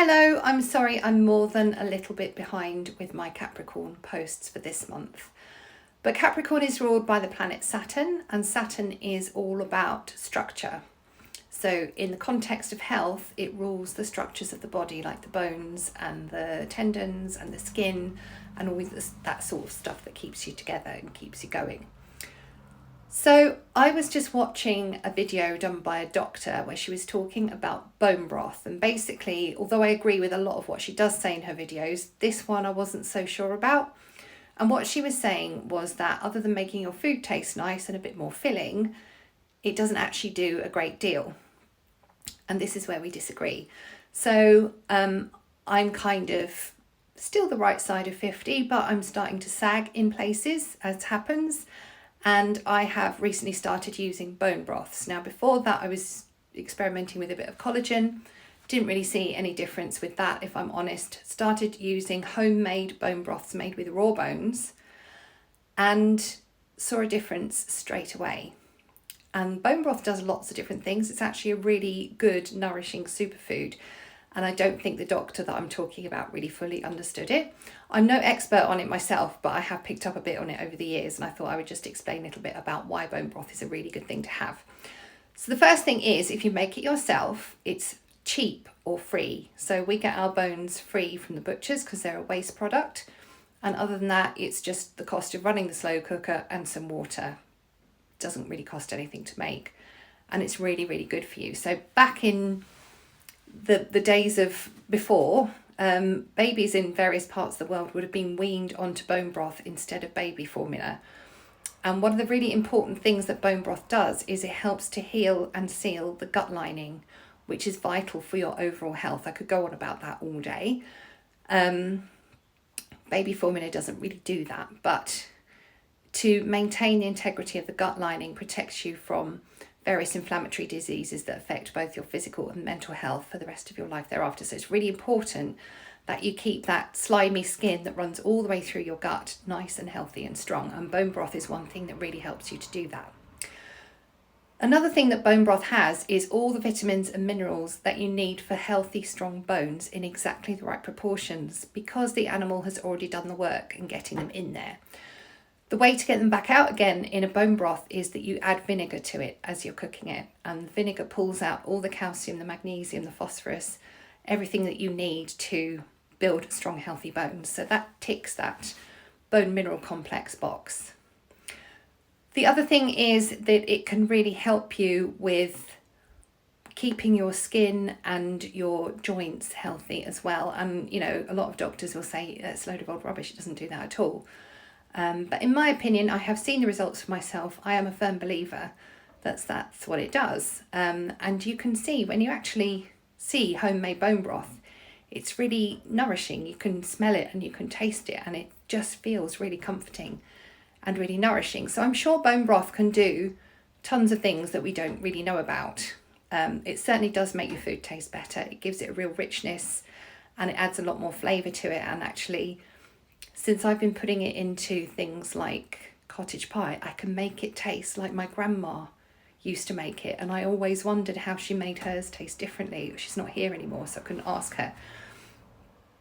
Hello, I'm sorry I'm more than a little bit behind with my Capricorn posts for this month. But Capricorn is ruled by the planet Saturn, and Saturn is all about structure. So in the context of health, it rules the structures of the body, like the bones and the tendons and the skin and all that sort of stuff that keeps you together and keeps you going. So I was just watching a video done by a doctor where she was talking about bone broth, and basically, although I agree with a lot of what she does say in her videos, this one I wasn't so sure about. And what she was saying was that other than making your food taste nice and a bit more filling, it doesn't actually do a great deal. And this is where we disagree. So I'm kind of still the right side of 50, but I'm starting to sag in places, as happens. And I have recently started using bone broths. Now, before that, I was experimenting with a bit of collagen. Didn't really see any difference with that, if I'm honest. Started using homemade bone broths made with raw bones and saw a difference straight away. And bone broth does lots of different things. It's actually a really good, nourishing superfood. And I don't think the doctor that I'm talking about really fully understood it. I'm no expert on it myself, but I have picked up a bit on it over the years, and I thought I would just explain a little bit about why bone broth is a really good thing to have. So the first thing is, if you make it yourself, it's cheap or free. So we get our bones free from the butchers because they're a waste product. And other than that, it's just the cost of running the slow cooker and some water. It doesn't really cost anything to make. And it's really, really good for you. So back in the days of before, babies in various parts of the world would have been weaned onto bone broth instead of baby formula. And one of the really important things that bone broth does is it helps to heal and seal the gut lining, which is vital for your overall health. I could go on about that all day. Baby formula doesn't really do that, but to maintain the integrity of the gut lining protects you from various inflammatory diseases that affect both your physical and mental health for the rest of your life thereafter. So it's really important that you keep that slimy skin that runs all the way through your gut nice and healthy and strong. And bone broth is one thing that really helps you to do that. Another thing that bone broth has is all the vitamins and minerals that you need for healthy, strong bones in exactly the right proportions, because the animal has already done the work in getting them in there. The way to get them back out again in a bone broth is that you add vinegar to it as you're cooking it. And the vinegar pulls out all the calcium, the magnesium, the phosphorus, everything that you need to build strong, healthy bones. So that ticks that bone mineral complex box. The other thing is that it can really help you with keeping your skin and your joints healthy as well. And, a lot of doctors will say that's a load of old rubbish. It doesn't do that at all. But in my opinion, I have seen the results for myself. I am a firm believer that that's what it does. And you can see when you actually see homemade bone broth, it's really nourishing. You can smell it and you can taste it, and it just feels really comforting and really nourishing. So I'm sure bone broth can do tons of things that we don't really know about. It certainly does make your food taste better. It gives it a real richness and it adds a lot more flavour to it. And actually, since I've been putting it into things like cottage pie, I can make it taste like my grandma used to make it. And I always wondered how she made hers taste differently. She's not here anymore, so I couldn't ask her.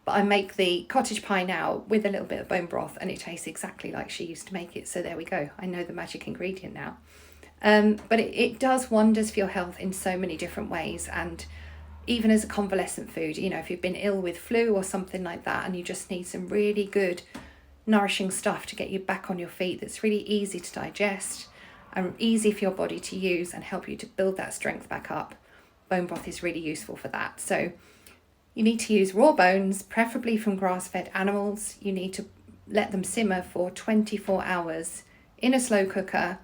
But I make the cottage pie now with a little bit of bone broth, and it tastes exactly like she used to make it. So there we go. I know the magic ingredient now. But it does wonders for your health in so many different ways. And even as a convalescent food, if you've been ill with flu or something like that, and you just need some really good nourishing stuff to get you back on your feet, that's really easy to digest and easy for your body to use and help you to build that strength back up, bone broth is really useful for that. So you need to use raw bones, preferably from grass-fed animals. You need to let them simmer for 24 hours in a slow cooker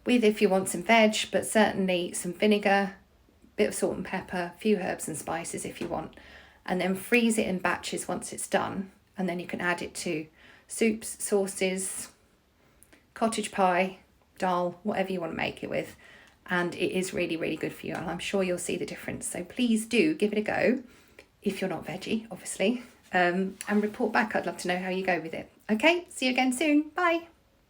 with, if you want, some veg, but certainly some vinegar, bit of salt and pepper, a few herbs and spices if you want, and then freeze it in batches once it's done. And then you can add it to soups, sauces, cottage pie, dal, whatever you want to make it with. And it is really, really good for you. And I'm sure you'll see the difference. So please do give it a go if you're not veggie, obviously, and report back. I'd love to know how you go with it. Okay, see you again soon. Bye.